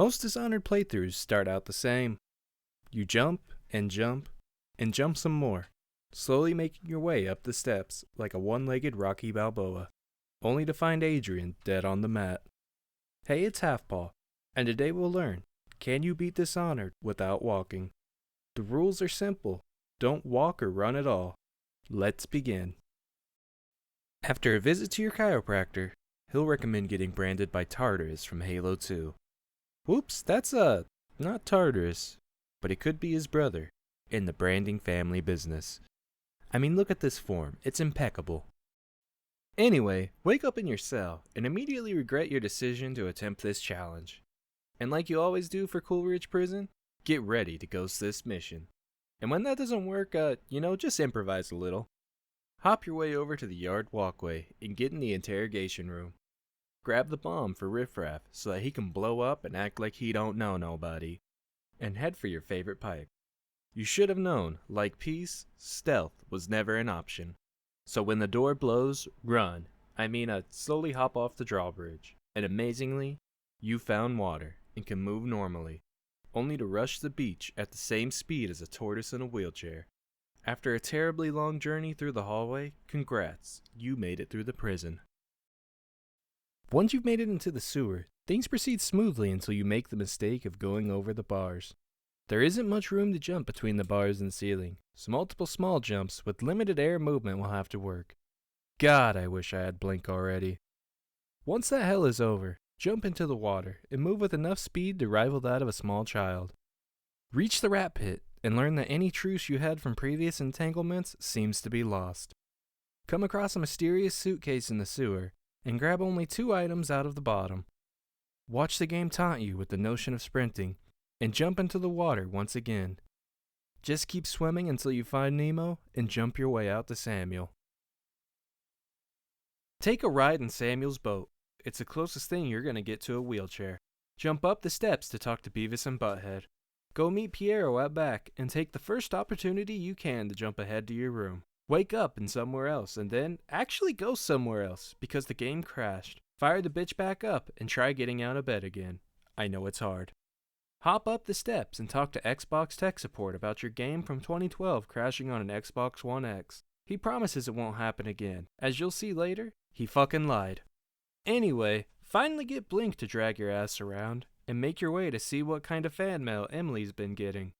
Most Dishonored playthroughs start out the same. You jump, and jump, and jump some more, slowly making your way up the steps like a one-legged Rocky Balboa, only to find Adrian dead on the mat. Hey, it's Halfpaw, and today we'll learn, can you beat Dishonored without walking? The rules are simple, don't walk or run at all. Let's begin. After a visit to your chiropractor, he'll recommend getting branded by Tartarus from Halo 2. Whoops, that's not Tartarus, but it could be his brother, in the branding family business. I mean, look at this form, it's impeccable. Anyway, wake up in your cell and immediately regret your decision to attempt this challenge. And like you always do for Coldridge Prison, get ready to ghost this mission. And when that doesn't work, just improvise a little. Hop your way over to the yard walkway and get in the interrogation room. Grab the bomb for Riffraff so that he can blow up and act like he don't know nobody. And head for your favorite pipe. You should have known, like peace, stealth was never an option. So when the door blows, run. Slowly hop off the drawbridge. And amazingly, you found water and can move normally, only to rush the beach at the same speed as a tortoise in a wheelchair. After a terribly long journey through the hallway, congrats, you made it through the prison. Once you've made it into the sewer, things proceed smoothly until you make the mistake of going over the bars. There isn't much room to jump between the bars and ceiling, so multiple small jumps with limited air movement will have to work. God, I wish I had Blink already. Once that hell is over, jump into the water and move with enough speed to rival that of a small child. Reach the rat pit and learn that any truce you had from previous entanglements seems to be lost. Come across a mysterious suitcase in the sewer and grab only 2 items out of the bottom. Watch the game taunt you with the notion of sprinting and jump into the water once again. Just keep swimming until you find Nemo and jump your way out to Samuel. Take a ride in Samuel's boat. It's the closest thing you're going to get to a wheelchair. Jump up the steps to talk to Beavis and Butthead. Go meet Piero out back and take the first opportunity you can to jump ahead to your room. Wake up in somewhere else and then actually go somewhere else because the game crashed. Fire the bitch back up and try getting out of bed again. I know it's hard. Hop up the steps and talk to Xbox tech support about your game from 2012 crashing on an Xbox One X. He promises it won't happen again. As you'll see later, he fucking lied. Anyway, finally get Blink to drag your ass around and make your way to see what kind of fan mail Emily's been getting.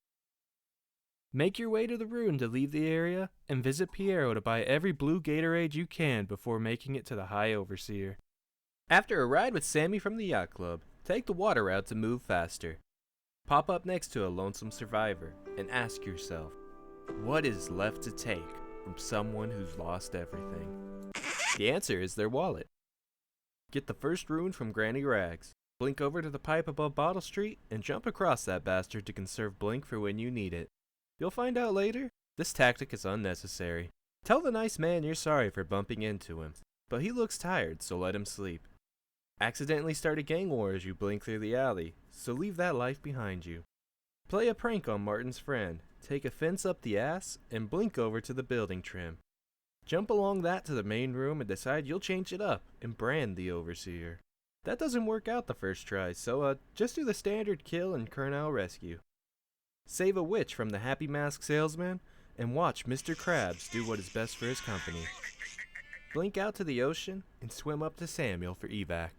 Make your way to the ruin to leave the area and visit Piero to buy every blue Gatorade you can before making it to the High Overseer. After a ride with Sammy from the yacht club, take the water route to move faster. Pop up next to a lonesome survivor and ask yourself, what is left to take from someone who's lost everything? The answer is their wallet. Get the first rune from Granny Rags. Blink over to the pipe above Bottle Street and jump across that bastard to conserve Blink for when you need it. You'll find out later, this tactic is unnecessary. Tell the nice man you're sorry for bumping into him, but he looks tired, so let him sleep. Accidentally start a gang war as you blink through the alley, so leave that life behind you. Play a prank on Martin's friend, take a fence up the ass, and blink over to the building trim. Jump along that to the main room and decide you'll change it up and brand the Overseer. That doesn't work out the first try, so just do the standard kill and Colonel rescue. Save a witch from the Happy Mask salesman and watch Mr. Krabs do what is best for his company. Blink out to the ocean and swim up to Samuel for evac.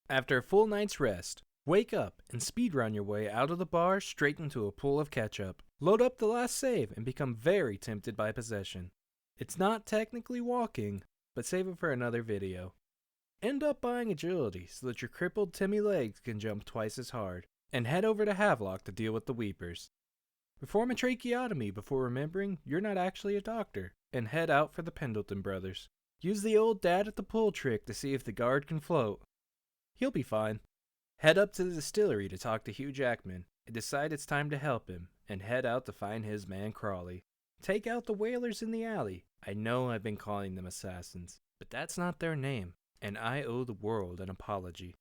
After a full night's rest, wake up and speedrun your way out of the bar straight into a pool of ketchup. Load up the last save and become very tempted by possession. It's not technically walking, but save it for another video. End up buying agility so that your crippled Timmy legs can jump twice as hard, and head over to Havelock to deal with the Weepers. Perform a tracheotomy before remembering you're not actually a doctor, and head out for the Pendleton brothers. Use the old dad at the pool trick to see if the guard can float. He'll be fine. Head up to the distillery to talk to Hugh Jackman, and decide it's time to help him, and head out to find his man Crawley. Take out the whalers in the alley. I know I've been calling them assassins, but that's not their name, and I owe the world an apology.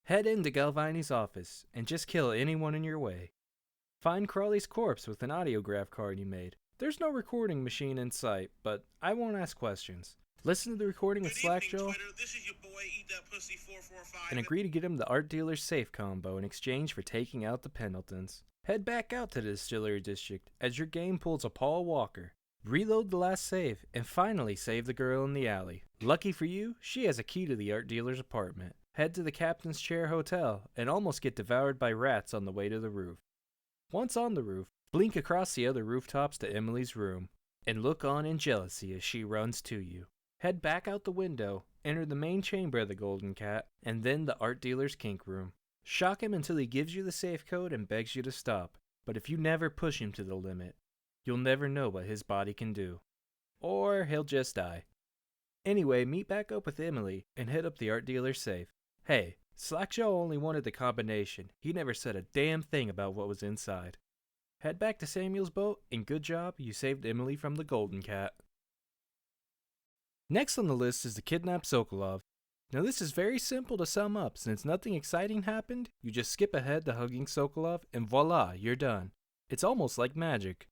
Head into Galvani's office, and just kill anyone in your way. Find Crawley's corpse with an audiograph card you made. There's no recording machine in sight, but I won't ask questions. Listen to the recording with Slackjaw. This is your boy and agree to get him the art dealer's safe combo in exchange for taking out the Pendletons. Head back out to the Distillery District as your game pulls a Paul Walker. Reload the last save, and finally save the girl in the alley. Lucky for you, she has a key to the art dealer's apartment. Head to the Captain's Chair Hotel, and almost get devoured by rats on the way to the roof. Once on the roof, blink across the other rooftops to Emily's room, and look on in jealousy as she runs to you. Head back out the window, enter the main chamber of the Golden Cat, and then the art dealer's kink room. Shock him until he gives you the safe code and begs you to stop, but if you never push him to the limit, you'll never know what his body can do. Or he'll just die. Anyway, meet back up with Emily and hit up the art dealer's safe. Hey, Slackjaw only wanted the combination. He never said a damn thing about what was inside. Head back to Samuel's boat, and good job, you saved Emily from the Golden Cat. Next on the list is the Kidnap Sokolov. Now this is very simple to sum up. Since nothing exciting happened, you just skip ahead to hugging Sokolov, and voila, you're done. It's almost like magic.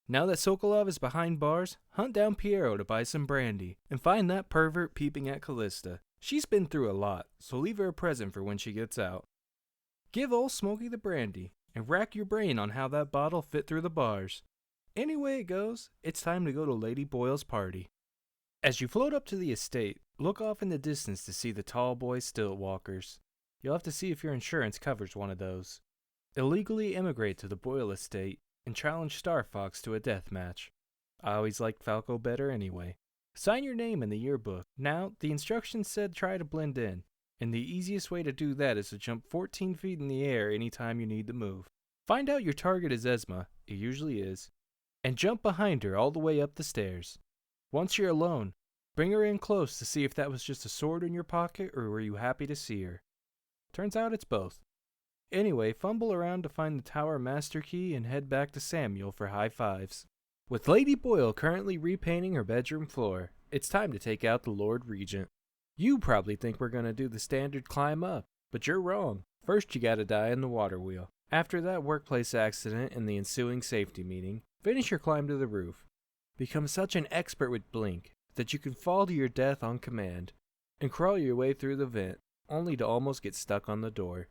Now that Sokolov is behind bars, hunt down Piero to buy some brandy, and find that pervert peeping at Callista. She's been through a lot, so leave her a present for when she gets out. Give old Smokey the brandy, and rack your brain on how that bottle fit through the bars. Anyway it goes, it's time to go to Lady Boyle's party. As you float up to the estate, look off in the distance to see the tall boy stilt walkers. You'll have to see if your insurance covers one of those. Illegally immigrate to the Boyle estate and challenge Star Fox to a death match. I always liked Falco better anyway. Sign your name in the yearbook. Now, the instructions said try to blend in, and the easiest way to do that is to jump 14 feet in the air anytime you need to move. Find out your target is Esma, it usually is, and jump behind her all the way up the stairs. Once you're alone, bring her in close to see if that was just a sword in your pocket or were you happy to see her. Turns out it's both. Anyway, fumble around to find the tower master key and head back to Samuel for high fives. With Lady Boyle currently repainting her bedroom floor, it's time to take out the Lord Regent. You probably think we're gonna do the standard climb up, but you're wrong. First you gotta die in the water wheel. After that workplace accident and the ensuing safety meeting, finish your climb to the roof. Become such an expert with Blink that you can fall to your death on command, and crawl your way through the vent, only to almost get stuck on the door.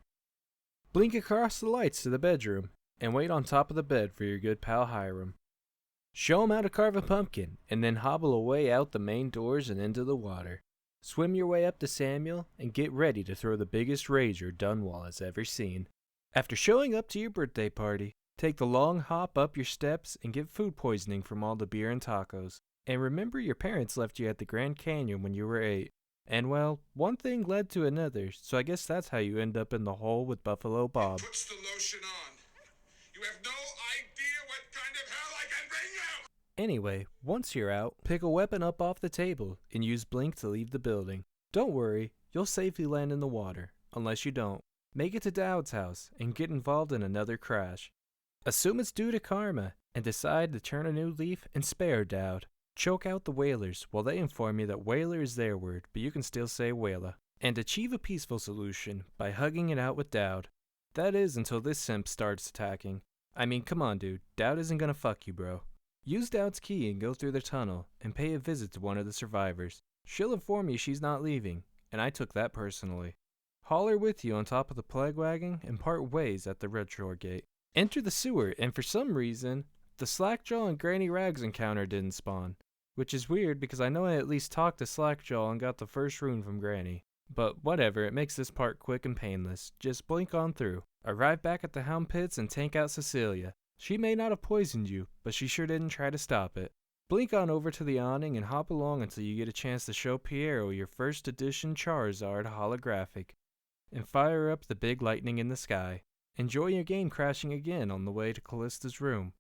Blink across the lights to the bedroom, and wait on top of the bed for your good pal Hiram. Show him how to carve a pumpkin, and then hobble away out the main doors and into the water. Swim your way up to Samuel, and get ready to throw the biggest rager Dunwall has ever seen. After showing up to your birthday party, take the long hop up your steps and get food poisoning from all the beer and tacos. And remember your parents left you at the Grand Canyon when you were 8. And well, one thing led to another, so I guess that's how you end up in the hole with Buffalo Bob. He puts the lotion on. You have no idea what kind of hell I can bring you! Anyway, once you're out, pick a weapon up off the table and use Blink to leave the building. Don't worry, you'll safely land in the water, unless you don't. Make it to Dowd's house and get involved in another crash. Assume it's due to karma and decide to turn a new leaf and spare Dowd. Choke out the whalers while they inform you that whaler is their word, but you can still say whaler. And achieve a peaceful solution by hugging it out with Dowd. That is, until this simp starts attacking. I mean, come on dude, Dowd isn't gonna fuck you bro. Use Dowd's key and go through the tunnel and pay a visit to one of the survivors. She'll inform you she's not leaving, and I took that personally. Haul her with you on top of the plague wagon and part ways at the retro gate. Enter the sewer, and for some reason, the Slackjaw and Granny Rags encounter didn't spawn. Which is weird because I know I at least talked to Slackjaw and got the first rune from Granny. But whatever, it makes this part quick and painless. Just blink on through. Arrive back at the Hound Pits and tank out Cecilia. She may not have poisoned you, but she sure didn't try to stop it. Blink on over to the awning and hop along until you get a chance to show Piero your first edition Charizard holographic. And fire up the big lightning in the sky. Enjoy your game crashing again on the way to Callista's room.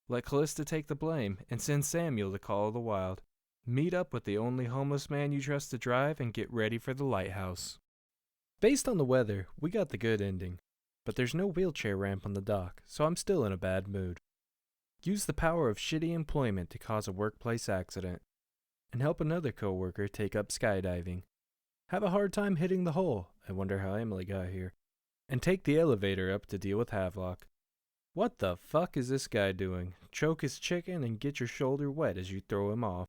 Let Callista take the blame, and send Samuel to Call of the Wild. Meet up with the only homeless man you trust to drive, and get ready for the lighthouse. Based on the weather, we got the good ending. But there's no wheelchair ramp on the dock, so I'm still in a bad mood. Use the power of shitty employment to cause a workplace accident. And help another coworker take up skydiving. Have a hard time hitting the hole, I wonder how Emily got here. And take the elevator up to deal with Havelock. What the fuck is this guy doing? Choke his chicken and get your shoulder wet as you throw him off.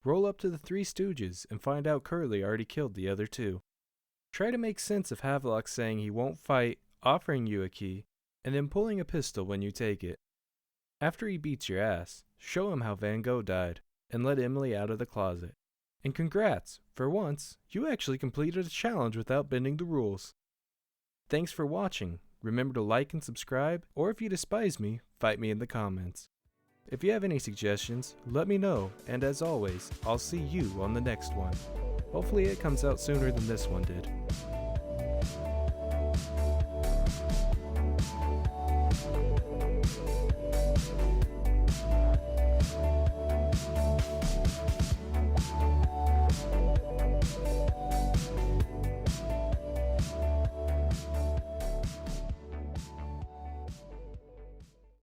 Roll up to the Three Stooges and find out Curly already killed the other two. Try to make sense of Havelock saying he won't fight, offering you a key, and then pulling a pistol when you take it. After he beats your ass, show him how Van Gogh died, and let Emily out of the closet. And congrats, for once, you actually completed a challenge without bending the rules. Thanks for watching. Remember to like and subscribe, or if you despise me, fight me in the comments. If you have any suggestions, let me know, and as always, I'll see you on the next one. Hopefully it comes out sooner than this one did.